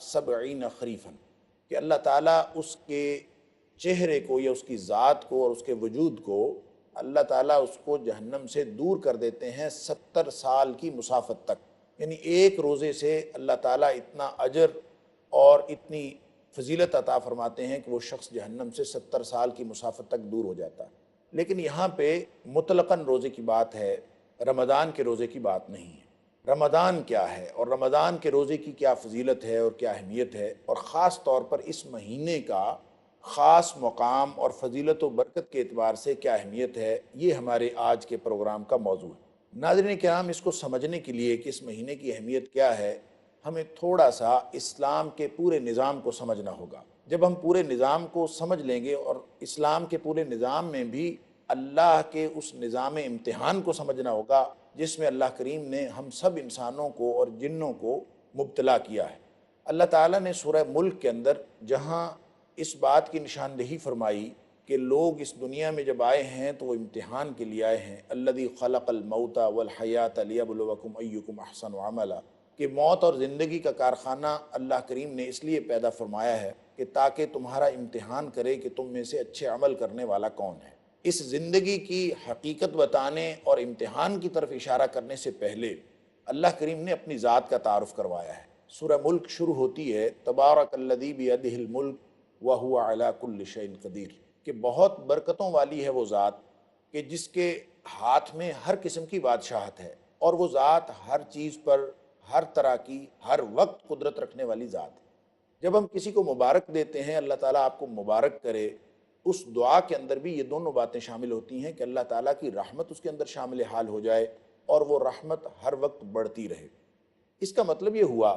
70 خریفاً، کہ اللہ تعالیٰ اس کے چہرے کو یا اس کی ذات کو اور اس کے وجود کو اللہ تعالیٰ اس کو جہنم سے دور کر دیتے ہیں 70 سال کی مسافت تک۔ یعنی ایک روزے سے اللہ تعالیٰ اتنا اجر اور اتنی فضیلت عطا فرماتے ہیں کہ وہ شخص جہنم سے 70 سال کی مسافت تک دور ہو جاتا ہے۔ لیکن یہاں پہ مطلقاً روزے کی بات ہے، رمضان کے روزے کی بات نہیں ہے۔ رمضان کیا ہے اور رمضان کے روزے کی کیا فضیلت ہے اور کیا اہمیت ہے، اور خاص طور پر اس مہینے کا خاص مقام اور فضیلت و برکت کے اعتبار سے کیا اہمیت ہے، یہ ہمارے آج کے پروگرام کا موضوع ہے۔ ناظرین کرام، اس کو سمجھنے کے لیے کہ اس مہینے کی اہمیت کیا ہے، ہمیں تھوڑا سا اسلام کے پورے نظام کو سمجھنا ہوگا۔ جب ہم پورے نظام کو سمجھ لیں گے اور اسلام کے پورے نظام میں بھی اللہ کے اس نظام امتحان کو سمجھنا ہوگا جس میں اللہ کریم نے ہم سب انسانوں کو اور جنوں کو مبتلا کیا ہے۔ اللہ تعالیٰ نے سورہ ملک کے اندر جہاں اس بات کی نشاندہی فرمائی کہ لوگ اس دنیا میں جب آئے ہیں تو وہ امتحان کے لیے آئے ہیں، الذی خلق الموت والحیات لیبلوکم ایکم احسن عملا، کہ موت اور زندگی کا کارخانہ اللہ کریم نے اس لیے پیدا فرمایا ہے کہ تاکہ تمہارا امتحان کرے کہ تم میں سے اچھے عمل کرنے والا کون ہے۔ اس زندگی کی حقیقت بتانے اور امتحان کی طرف اشارہ کرنے سے پہلے اللہ کریم نے اپنی ذات کا تعارف کروایا ہے۔ سورہ ملک شروع ہوتی ہے تبارک الذی بیدہ الملک وہو علی کل شیء قدیر، کہ بہت برکتوں والی ہے وہ ذات کہ جس کے ہاتھ میں ہر قسم کی بادشاہت ہے، اور وہ ذات ہر چیز پر ہر طرح کی ہر وقت قدرت رکھنے والی ذات ہے۔ جب ہم کسی کو مبارک دیتے ہیں اللہ تعالیٰ آپ کو مبارک کرے، اس دعا کے اندر بھی یہ دونوں باتیں شامل ہوتی ہیں کہ اللہ تعالیٰ کی رحمت اس کے اندر شامل حال ہو جائے اور وہ رحمت ہر وقت بڑھتی رہے۔ اس کا مطلب یہ ہوا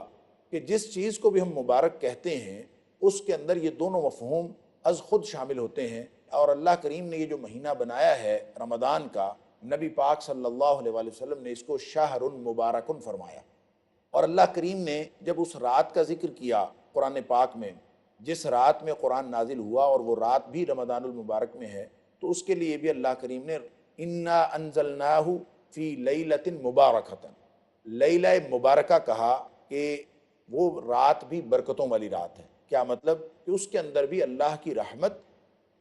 کہ جس چیز کو بھی ہم مبارک کہتے ہیں اس کے اندر یہ دونوں مفہوم از خود شامل ہوتے ہیں، اور اللہ کریم نے یہ جو مہینہ بنایا ہے رمضان کا، نبی پاک صلی اللہ علیہ وآلہ وسلم نے اس کو شہر مبارک فرمایا۔ اور اللہ کریم نے جب اس رات کا ذکر کیا قرآن پاک میں، جس رات میں قرآن نازل ہوا اور وہ رات بھی رمضان المبارک میں ہے، تو اس کے لیے بھی اللہ کریم نے انا انزلناہ فی لیلۃ مبارکۃ، لیلہ مبارکہ کہا کہ وہ رات بھی برکتوں والی رات ہے۔ کیا مطلب؟ کہ اس کے اندر بھی اللہ کی رحمت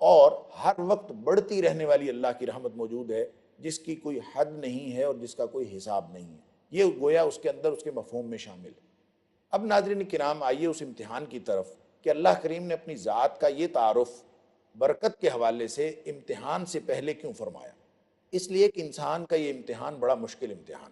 اور ہر وقت بڑھتی رہنے والی اللہ کی رحمت موجود ہے، جس کی کوئی حد نہیں ہے اور جس کا کوئی حساب نہیں ہے۔ یہ گویا اس کے اندر اس کے مفہوم میں شامل ہے۔ اب ناظرین کرام، آئیے اس امتحان کی طرف کہ اللہ کریم نے اپنی ذات کا یہ تعارف برکت کے حوالے سے امتحان سے پہلے کیوں فرمایا؟ اس لیے کہ انسان کا یہ امتحان بڑا مشکل امتحان،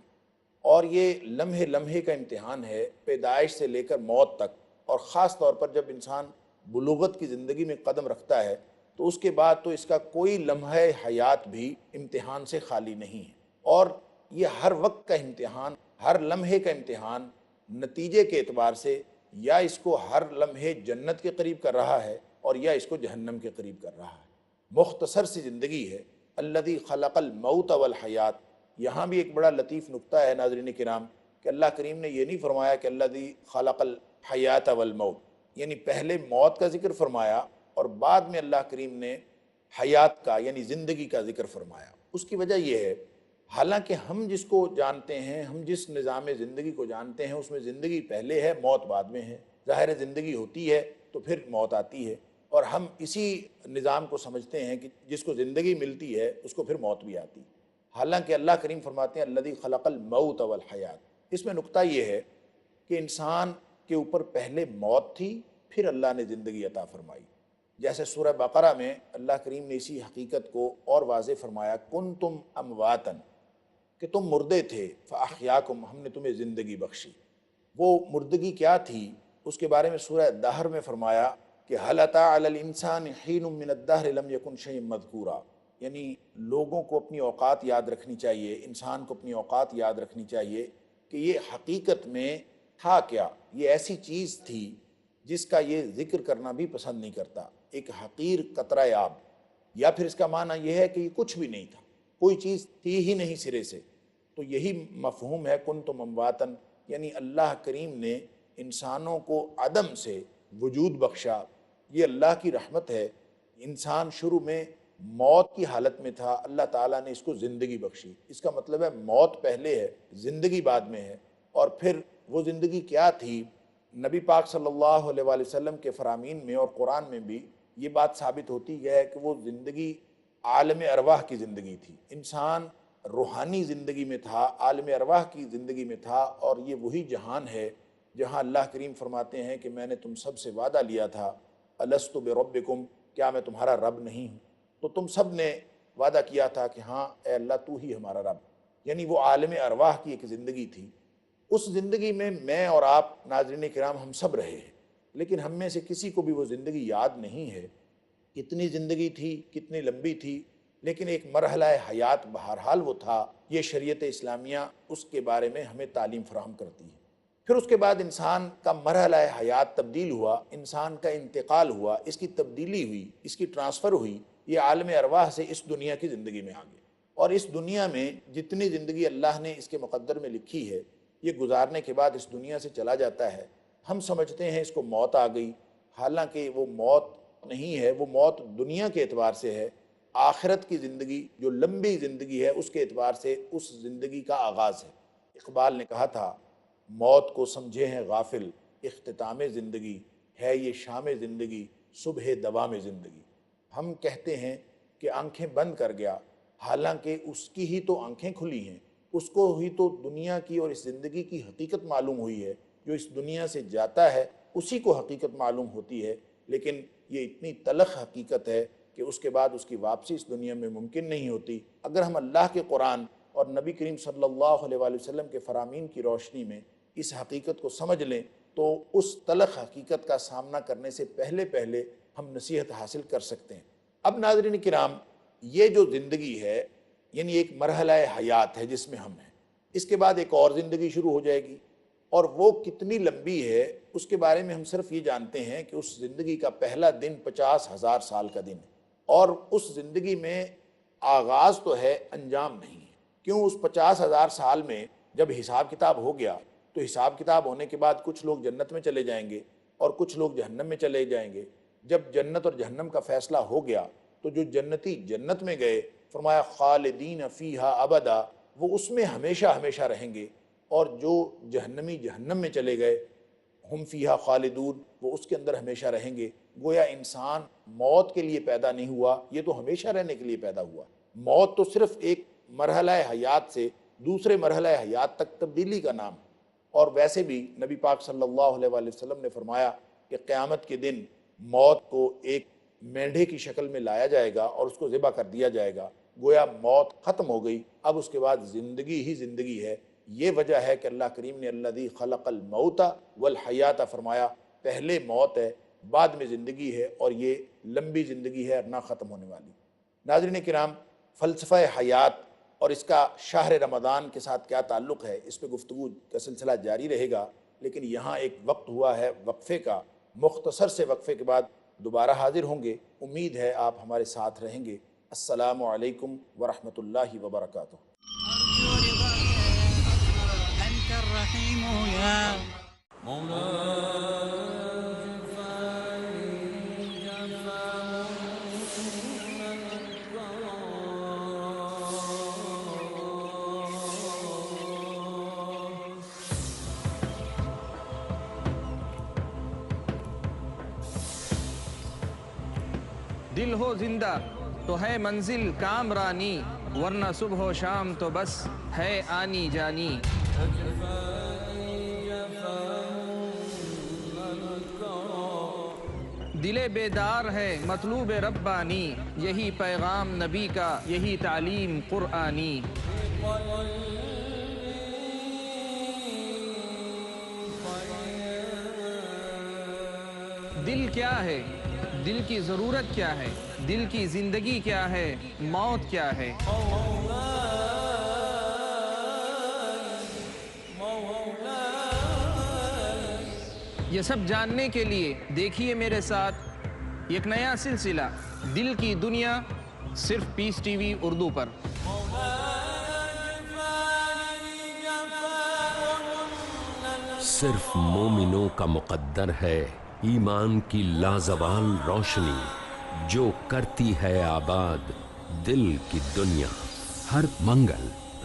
اور یہ لمحے لمحے کا امتحان ہے، پیدائش سے لے کر موت تک، اور خاص طور پر جب انسان بلوغت کی زندگی میں قدم رکھتا ہے تو اس کے بعد تو اس کا کوئی لمحہ حیات بھی امتحان سے خالی نہیں ہے۔ اور یہ ہر وقت کا امتحان، ہر لمحے کا امتحان نتیجے کے اعتبار سے یا اس کو ہر لمحے جنت کے قریب کر رہا ہے اور یا اس کو جہنم کے قریب کر رہا ہے۔ مختصر سی زندگی ہے۔ الذی خلق الموت والحیات، یہاں بھی ایک بڑا لطیف نقطہ ہے ناظرین کرام کہ اللہ کریم نے یہ نہیں فرمایا کہ الذی خلق الحیات والموت، یعنی پہلے موت کا ذکر فرمایا اور بعد میں اللہ کریم نے حیات کا یعنی زندگی کا ذکر فرمایا۔ اس کی وجہ یہ ہے، حالانکہ ہم جس کو جانتے ہیں، ہم جس نظام زندگی کو جانتے ہیں، اس میں زندگی پہلے ہے، موت بعد میں ہے۔ ظاہر زندگی ہوتی ہے تو پھر موت آتی ہے، اور ہم اسی نظام کو سمجھتے ہیں کہ جس کو زندگی ملتی ہے اس کو پھر موت بھی آتی ہے، حالانکہ اللہ کریم فرماتے ہیں الذی خلق الموت والحیات۔ اس میں نقطہ یہ ہے کہ انسان کے اوپر پہلے موت تھی، پھر اللہ نے زندگی عطا فرمائی۔ جیسے سورہ بقرہ میں اللہ کریم نے اسی حقیقت کو اور واضح فرمایا، کنتم امواتا، کہ تم مردے تھے، فاحیاکم، ہم نے تمہیں زندگی بخشی۔ وہ مردگی کیا تھی اس کے بارے میں سورہ دہر میں فرمایا کہ هل اتى على الانسان حين من الدهر لم يكن شيئا مذکورا، یعنی لوگوں کو اپنی اوقات یاد رکھنی چاہیے، انسان کو اپنی اوقات یاد رکھنی چاہیے کہ یہ حقیقت میں تھا کیا، یہ ایسی چیز تھی جس کا یہ ذکر کرنا بھی پسند نہیں کرتا، ایک حقیر قطرہ آب، یا پھر اس کا معنی یہ ہے کہ یہ کچھ بھی نہیں تھا، کوئی چیز تھی ہی نہیں سرے سے۔ تو یہی مفہوم ہے کنتم امواتن، یعنی اللہ کریم نے انسانوں کو عدم سے وجود بخشا، یہ اللہ کی رحمت ہے۔ انسان شروع میں موت کی حالت میں تھا، اللہ تعالیٰ نے اس کو زندگی بخشی۔ اس کا مطلب ہے موت پہلے ہے، زندگی بعد میں ہے۔ اور پھر وہ زندگی کیا تھی نبی پاک صلی اللہ علیہ وآلہ وسلم کے فرامین میں اور قرآن میں بھی یہ بات ثابت ہوتی ہے کہ وہ زندگی عالم ارواح کی زندگی تھی، انسان روحانی زندگی میں تھا، عالم ارواح کی زندگی میں تھا، اور یہ وہی جہان ہے جہاں اللہ کریم فرماتے ہیں کہ میں نے تم سب سے وعدہ لیا تھا، الست بربکم، کیا میں تمہارا رب نہیں ہوں؟ تو تم سب نے وعدہ کیا تھا کہ ہاں اے اللہ تو ہی ہمارا رب، یعنی وہ عالم ارواح کی ایک زندگی تھی۔ اس زندگی میں اور آپ ناظرین کرام ہم سب رہے ہیں، لیکن ہم میں سے کسی کو بھی وہ زندگی یاد نہیں ہے کتنی زندگی تھی، کتنی لمبی تھی، لیکن ایک مرحلہ حیات بہرحال وہ تھا۔ یہ شریعت اسلامیہ اس کے بارے میں ہمیں تعلیم فراہم کرتی ہے۔ پھر اس کے بعد انسان کا مرحلہ حیات تبدیل ہوا، انسان کا انتقال ہوا، اس کی تبدیلی ہوئی، اس کی ٹرانسفر ہوئی، یہ عالم ارواح سے اس دنیا کی زندگی میں آ گیا۔ اور اس دنیا میں جتنی زندگی اللہ نے اس کے مقدر میں لکھی ہے، یہ گزارنے کے بعد اس دنیا سے چلا جاتا ہے۔ ہم سمجھتے ہیں اس کو موت آ گئی، حالانکہ وہ موت نہیں ہے، وہ موت دنیا کے اعتبار سے ہے، آخرت کی زندگی جو لمبی زندگی ہے اس کے اعتبار سے اس زندگی کا آغاز ہے۔ اقبال نے کہا تھا، موت کو سمجھے ہیں غافل، اختتام زندگی ہے یہ شام زندگی، صبح دوام زندگی۔ ہم کہتے ہیں کہ آنکھیں بند کر گیا، حالانکہ اس کی ہی تو آنکھیں کھلی ہیں، اس کو ہی تو دنیا کی اور اس زندگی کی حقیقت معلوم ہوئی ہے۔ جو اس دنیا سے جاتا ہے اسی کو حقیقت معلوم ہوتی ہے، لیکن یہ اتنی تلخ حقیقت ہے کہ اس کے بعد اس کی واپسی اس دنیا میں ممکن نہیں ہوتی۔ اگر ہم اللہ کے قرآن اور نبی کریم صلی اللہ علیہ وآلہ وسلم کے فرامین کی روشنی میں اس حقیقت کو سمجھ لیں تو اس تلخ حقیقت کا سامنا کرنے سے پہلے ہم نصیحت حاصل کر سکتے ہیں۔ اب ناظرین کرام، یہ جو زندگی ہے یعنی ایک مرحلہ حیات ہے جس میں ہم ہیں، اس کے بعد ایک اور زندگی شروع ہو جائے گی، اور وہ کتنی لمبی ہے اس کے بارے میں ہم صرف یہ جانتے ہیں کہ اس زندگی کا پہلا دن 50,000 سال کا دن ہے، اور اس زندگی میں آغاز تو ہے، انجام نہیں ہے۔ کیوں؟ اس 50,000 سال میں جب حساب کتاب ہو گیا تو حساب کتاب ہونے کے بعد کچھ لوگ جنت میں چلے جائیں گے اور کچھ لوگ جہنم میں چلے جائیں گے۔ جب جنت اور جہنم کا فیصلہ ہو گیا تو جو جنتی جنت میں گئے، فرمایا خالدین فیہا ابدا، وہ اس میں ہمیشہ ہمیشہ رہیں گے، اور جو جہنمی جہنم میں چلے گئے، ہم فیہا خالدون، وہ اس کے اندر ہمیشہ رہیں گے۔ گویا انسان موت کے لیے پیدا نہیں ہوا، یہ تو ہمیشہ رہنے کے لیے پیدا ہوا۔ موت تو صرف ایک مرحلہ حیات سے دوسرے مرحلہ حیات تک تبدیلی کا نام ہے۔ اور ویسے بھی نبی پاک صلی اللہ علیہ وآلہ وسلم نے فرمایا کہ قیامت کے دن موت کو ایک مینڈھے کی شکل میں لایا جائے گا اور اس کو ذبح کر دیا جائے گا۔ گویا موت ختم ہو گئی، اب اس کے بعد زندگی ہی زندگی ہے۔ یہ وجہ ہے کہ اللہ کریم نے الذی خلق الموت والحیات فرمایا، پہلے موت ہے، بعد میں زندگی ہے، اور یہ لمبی زندگی ہے، نہ ختم ہونے والی۔ ناظرین کرام، فلسفہ حیات اور اس کا شہر رمضان کے ساتھ کیا تعلق ہے، اس پہ گفتگو کا سلسلہ جاری رہے گا، لیکن یہاں ایک وقت ہوا ہے وقفے کا۔ مختصر سے وقفے کے بعد دوبارہ حاضر ہوں گے، امید ہے آپ ہمارے ساتھ رہیں گے۔ السلام علیکم ورحمۃ اللہ وبرکاتہ۔ دل ہو زندہ تو ہے منزل کامرانی، ورنہ صبح و شام تو بس ہے آنی جانی۔ دل بیدار ہے مطلوب ربانی، یہی پیغام نبی کا، یہی تعلیم قرآنی۔ دل کیا ہے؟ دل کی ضرورت کیا ہے؟ دل کی زندگی کیا ہے؟ موت کیا ہے؟ یہ سب جاننے کے لیے دیکھیے میرے ساتھ ایک نیا سلسلہ، دل کی دنیا، صرف پیس ٹی وی اردو پر۔ صرف مومنوں کا مقدر ہے ایمان کی لازوال روشنی، جو کرتی ہے آباد دل کی دنیا۔ ہر منگل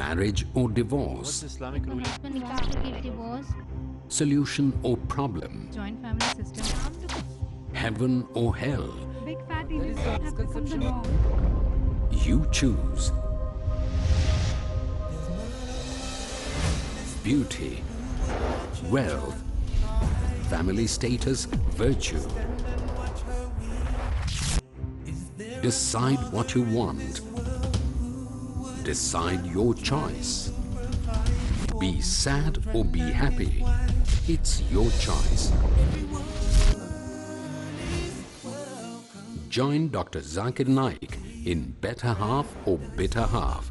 Marriage or divorce? What's Islamic ruling? Divorce, Solution or problem? joint family system, Heaven or hell? big fat idiots have become the norm. You choose. Beauty, wealth, family status, virtue. Decide what you want. Decide your choice. Be sad or be happy. It's your choice. Join Dr. Zakir Naik in Better Half or Bitter Half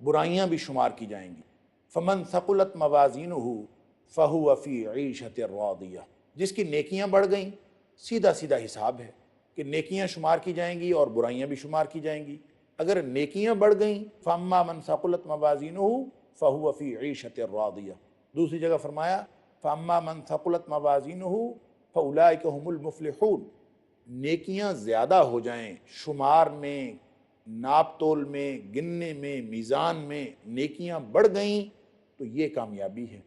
برائیاں بھی شمار کی جائیں گی۔ فمن ثقلت موازینہ فہو فی عیشۃ راضیہ، جس کی نیکیاں بڑھ گئیں، سیدھا سیدھا حساب ہے کہ نیکیاں شمار کی جائیں گی اور برائیاں بھی شمار کی جائیں گی۔ اگر نیکیاں بڑھ گئیں فاما من ثقلت موازینہ فہو فی عیشۃ راضیہ۔ دوسری جگہ فرمایا فاما من ثقلت موازینہ فاولئک هم المفلحون، نیکیاں زیادہ ہو جائیں، شمار میں، ناپ تول میں، گننے میں، میزان میں نیکیاں بڑھ گئیں تو یہ کامیابی ہے۔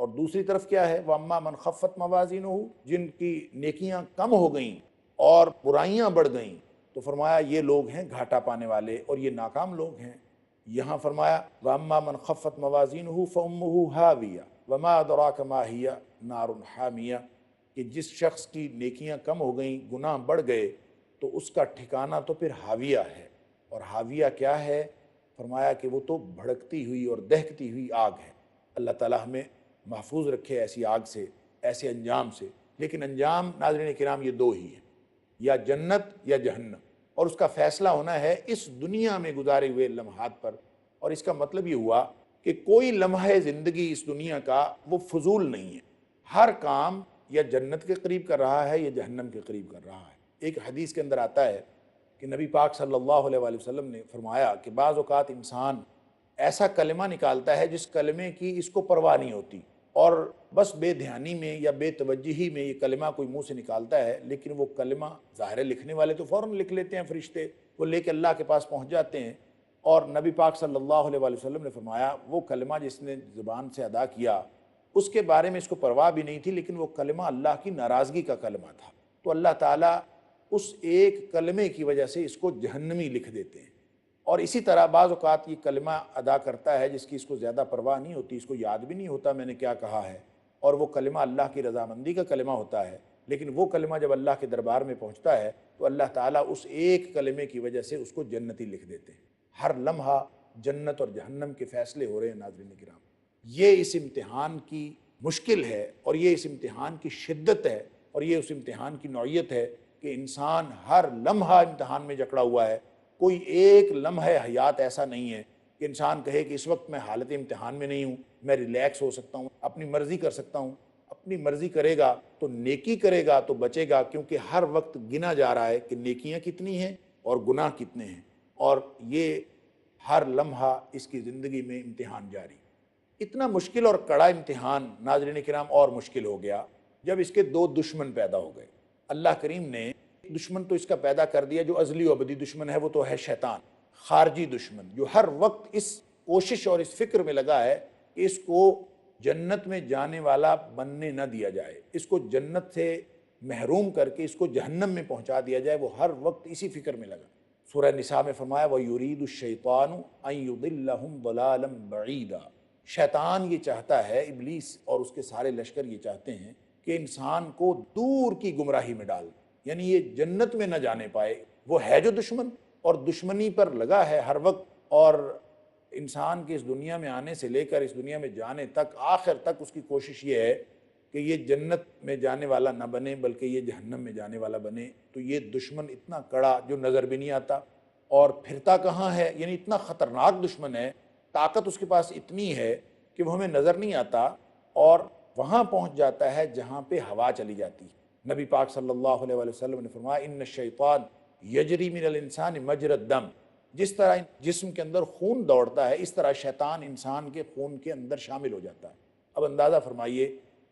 اور دوسری طرف کیا ہے، وَأَمَّا مَنْ خَفَّتْ مَوَازِينُهُ، جن کی نیکیاں کم ہو گئیں اور برائیاں بڑھ گئیں تو فرمایا یہ لوگ ہیں گھاٹا پانے والے اور یہ ناکام لوگ ہیں۔ یہاں فرمایا وَأَمَّا مَنْ خَفَّتْ مَوَازِينُهُ فَأُمُّهُ هَاوِيَةٌ وَمَا أَدْرَاكَ مَا هِيَ نَارٌ حَامِيَةٌ، کہ جس شخص کی نیکیاں کم ہو گئیں، گناہ بڑھ گئے، تو اس کا ٹھکانہ تو پھر حاویہ ہے۔ اور حاویہ کیا ہے؟ فرمایا کہ وہ تو بھڑکتی ہوئی اور دہکتی ہوئی آگ ہے۔ اللہ تعالیٰ ہمیں محفوظ رکھے ایسی آگ سے، ایسے انجام سے۔ لیکن انجام ناظرین کرام یہ دو ہی ہیں، یا جنت یا جہنم، اور اس کا فیصلہ ہونا ہے اس دنیا میں گزارے ہوئے لمحات پر۔ اور اس کا مطلب یہ ہوا کہ کوئی لمحہ زندگی اس دنیا کا وہ فضول نہیں ہے، ہر کام یا جنت کے قریب کر رہا ہے یا جہنم کے قریب کر رہا ہے۔ ایک حدیث کے اندر آتا ہے کہ نبی پاک صلی اللہ علیہ وآلہ وسلم نے فرمایا کہ بعض اوقات انسان ایسا کلمہ نکالتا ہے جس کلمے کی اس کو پرواہ نہیں ہوتی، اور بس بے دھیانی میں یا بے توجہی میں یہ کلمہ کوئی منہ سے نکالتا ہے، لیکن وہ کلمہ ظاہر لکھنے والے تو فوراً لکھ لیتے ہیں، فرشتے وہ لے کے اللہ کے پاس پہنچ جاتے ہیں۔ اور نبی پاک صلی اللہ علیہ وآلہ وسلم نے فرمایا وہ کلمہ جس نے زبان سے ادا کیا اس کے بارے میں اس کو پرواہ بھی نہیں تھی، لیکن وہ کلمہ اللہ کی ناراضگی کا کلمہ تھا، تو اللہ تعالیٰ اس ایک کلمے کی وجہ سے اس کو جہنمی لکھ دیتے ہیں۔ اور اسی طرح بعض اوقات یہ کلمہ ادا کرتا ہے جس کی اس کو زیادہ پرواہ نہیں ہوتی، اس کو یاد بھی نہیں ہوتا میں نے کیا کہا ہے، اور وہ کلمہ اللہ کی رضامندی کا کلمہ ہوتا ہے، لیکن وہ کلمہ جب اللہ کے دربار میں پہنچتا ہے تو اللہ تعالیٰ اس ایک کلمے کی وجہ سے اس کو جنتی لکھ دیتے ہیں۔ ہر لمحہ جنت اور جہنم کے فیصلے ہو رہے ہیں ناظرین کرام۔ یہ اس امتحان کی مشکل ہے، اور یہ اس امتحان کی شدت ہے، اور یہ اس امتحان کی نوعیت ہے کہ انسان ہر لمحہ امتحان میں جکڑا ہوا ہے۔ کوئی ایک لمحہ حیات ایسا نہیں ہے کہ انسان کہے کہ اس وقت میں حالت امتحان میں نہیں ہوں، میں ریلیکس ہو سکتا ہوں، اپنی مرضی کر سکتا ہوں۔ اپنی مرضی کرے گا تو نیکی کرے گا تو بچے گا، کیونکہ ہر وقت گنا جا رہا ہے کہ نیکیاں کتنی ہیں اور گناہ کتنے ہیں، اور یہ ہر لمحہ اس کی زندگی میں امتحان جاری۔ اتنا مشکل اور کڑا امتحان ناظرین کرام اور مشکل ہو گیا جب اس کے دو دشمن پیدا ہو گئے۔ اللہ کریم نے دشمن تو اس کا پیدا کر دیا جو ازلی و ابدی دشمن ہے، وہ تو ہے شیطان، خارجی دشمن جو ہر وقت اس کوشش اور اس فکر میں لگا ہے کہ اس کو جنت میں جانے والا بننے نہ دیا جائے، اس کو جنت سے محروم کر کے اس کو جہنم میں پہنچا دیا جائے، وہ ہر وقت اسی فکر میں لگا۔ سورہ نساء میں فرمایا وَيُرِيدُ الشَّيْطَانُ أَن يُضِلَّهُمْ ضَلَالًا بَعِيدًا، شیطان یہ چاہتا ہے، ابلیس اور اس کے سارے لشکر یہ چاہتے ہیں کہ انسان کو دور کی گمراہی میں ڈال، یعنی یہ جنت میں نہ جانے پائے۔ وہ ہے جو دشمن، اور دشمنی پر لگا ہے ہر وقت، اور انسان کے اس دنیا میں آنے سے لے کر اس دنیا میں جانے تک، آخر تک اس کی کوشش یہ ہے کہ یہ جنت میں جانے والا نہ بنے بلکہ یہ جہنم میں جانے والا بنے۔ تو یہ دشمن اتنا کڑا جو نظر بھی نہیں آتا اور پھرتا کہاں ہے، یعنی اتنا خطرناک دشمن ہے، طاقت اس کے پاس اتنی ہے کہ وہ ہمیں نظر نہیں آتا، اور وہاں پہنچ جاتا ہے جہاں پہ ہوا چلی جاتی ہے۔ نبی پاک صلی اللہ علیہ وآلہ وسلم نے فرمایا ان الشیطان یجری من الانسان مجری الدم، جس طرح جسم کے اندر خون دوڑتا ہے اس طرح شیطان انسان کے خون کے اندر شامل ہو جاتا ہے۔ اب اندازہ فرمائیے،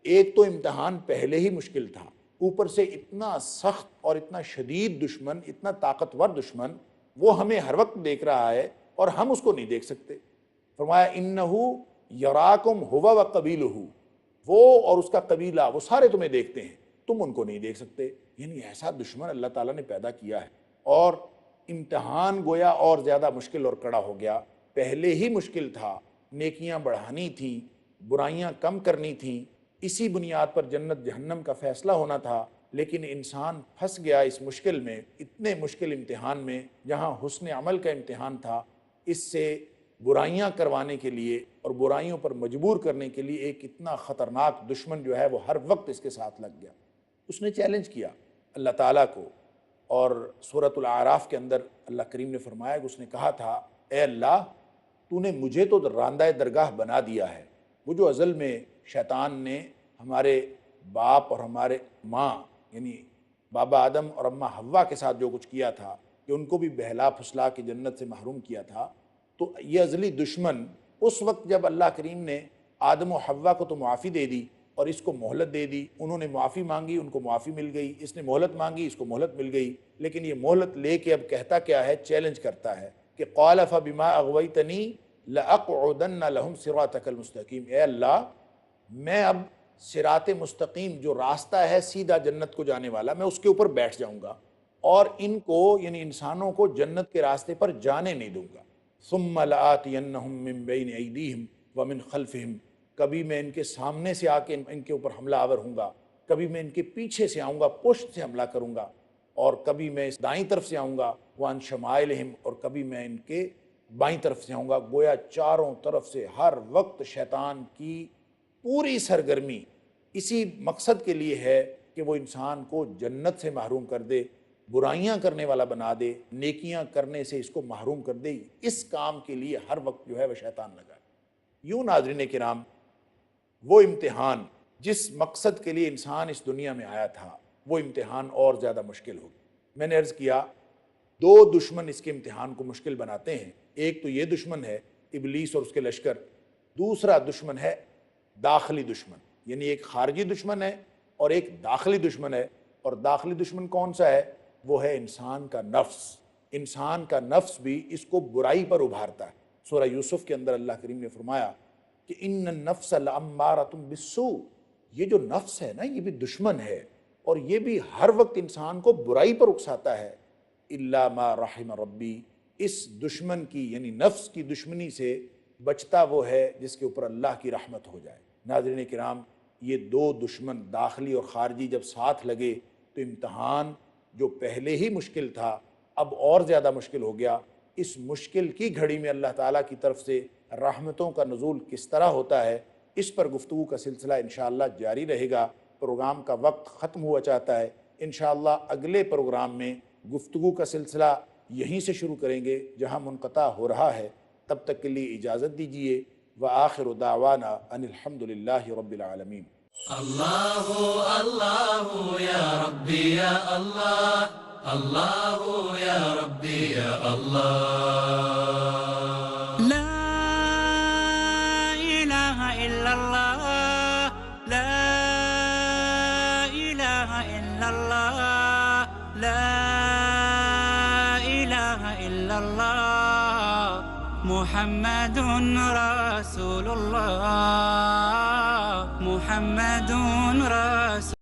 ایک تو امتحان پہلے ہی مشکل تھا، اوپر سے اتنا سخت اور اتنا شدید دشمن، اتنا طاقتور دشمن، وہ ہمیں ہر وقت دیکھ رہا ہے اور ہم اس کو نہیں دیکھ سکتے۔ فرمایا انہو یراکم ہوا وقبیلہ، وہ اور اس کا قبیلہ وہ سارے تمہیں دیکھتے ہیں، تم ان کو نہیں دیکھ سکتے۔ یعنی ایسا دشمن اللہ تعالیٰ نے پیدا کیا ہے، اور امتحان گویا اور زیادہ مشکل اور کڑا ہو گیا۔ پہلے ہی مشکل تھا، نیکیاں بڑھانی تھیں، برائیاں کم کرنی تھیں، اسی بنیاد پر جنت جہنم کا فیصلہ ہونا تھا، لیکن انسان پھنس گیا اس مشکل میں، اتنے مشکل امتحان میں جہاں حسن عمل کا امتحان تھا۔ اس سے برائیاں کروانے کے لیے اور برائیوں پر مجبور کرنے کے لیے ایک اتنا خطرناک دشمن جو ہے وہ ہر وقت اس کے ساتھ لگ گیا۔ اس نے چیلنج کیا اللہ تعالیٰ کو، اور سورۃ الاعراف کے اندر اللہ کریم نے فرمایا کہ اس نے کہا تھا اے اللہ تو نے مجھے تو راندہ درگاہ بنا دیا ہے۔ وہ جو ازل میں شیطان نے ہمارے باپ اور ہمارے ماں یعنی بابا آدم اور اماں حوا کے ساتھ جو کچھ کیا تھا کہ ان کو بھی بہلا پھسلا کے جنت سے محروم کیا تھا، تو یہ ازلی دشمن اس وقت جب اللہ کریم نے آدم و حوا کو تو معافی دے دی اور اس کو مہلت دے دی، انہوں نے معافی مانگی، ان کو معافی مل گئی، اس نے مہلت مانگی، اس کو مہلت مل گئی، لیکن یہ مہلت لے کے اب کہتا کیا ہے، چیلنج کرتا ہے کہ قال فبما اغویتنی لاقعدن لهم صراطک المستقیم، اے اللہ میں اب صراط مستقیم جو راستہ ہے سیدھا جنت کو جانے والا، میں اس کے اوپر بیٹھ جاؤں گا اور ان کو یعنی انسانوں کو جنت کے راستے پر جانے نہیں دوں گا۔ ثم لآتینہم من بین ایدیہم ومن خلفہم، کبھی میں ان کے سامنے سے آ کے ان کے اوپر حملہ آور ہوں گا، کبھی میں ان کے پیچھے سے آؤں گا، پشت سے حملہ کروں گا، اور کبھی میں اس دائیں طرف سے آؤں گا، وعن شمائلہم، اور کبھی میں ان کے بائیں طرف سے آؤں گا۔ گویا چاروں طرف سے ہر وقت شیطان کی پوری سرگرمی اسی مقصد کے لیے ہے کہ وہ انسان کو جنت سے محروم کر دے، برائیاں کرنے والا بنا دے، نیکیاں کرنے سے اس کو محروم کر دے۔ اس کام کے لیے ہر وقت جو ہے وہ شیطان لگا ہے۔ یوں ناظرین کرام، وہ امتحان جس مقصد کے لیے انسان اس دنیا میں آیا تھا، وہ امتحان اور زیادہ مشکل ہوگی۔ میں نے عرض کیا دو دشمن اس کے امتحان کو مشکل بناتے ہیں، ایک تو یہ دشمن ہے ابلیس اور اس کے لشکر، دوسرا دشمن ہے داخلی دشمن، یعنی ایک خارجی دشمن ہے اور ایک داخلی دشمن ہے۔ اور داخلی دشمن کون سا ہے؟ وہ ہے انسان کا نفس۔ انسان کا نفس بھی اس کو برائی پر ابھارتا ہے۔ سورہ یوسف کے اندر اللہ کریم نے فرمایا کہ ان النفس لامارۃ بالسوء، یہ جو نفس ہے نا یہ بھی دشمن ہے اور یہ بھی ہر وقت انسان کو برائی پر اکساتا ہے، الا ما رحم ربی، اس دشمن کی یعنی نفس کی دشمنی سے بچتا وہ ہے جس کے اوپر اللہ کی رحمت ہو جائے۔ ناظرین کرام، یہ دو دشمن داخلی اور خارجی جب ساتھ لگے تو امتحان جو پہلے ہی مشکل تھا اب اور زیادہ مشکل ہو گیا۔ اس مشکل کی گھڑی میں اللہ تعالیٰ کی طرف سے رحمتوں کا نزول کس طرح ہوتا ہے، اس پر گفتگو کا سلسلہ انشاءاللہ جاری رہے گا۔ پروگرام کا وقت ختم ہوا چاہتا ہے، انشاءاللہ اگلے پروگرام میں گفتگو کا سلسلہ یہیں سے شروع کریں گے جہاں منقطع ہو رہا ہے۔ تب تک کے لیے اجازت دیجیے، وآخر دعوانا ان الحمد للہ رب العالمین۔ اللہ اللہ یا ربی یا اللہ، اللہ یا ربی یا اللہ، لا الہ الا اللہ، لا الہ الا اللہ، لا الہ الا اللہ، محمد رسول اللہ، محمد رسول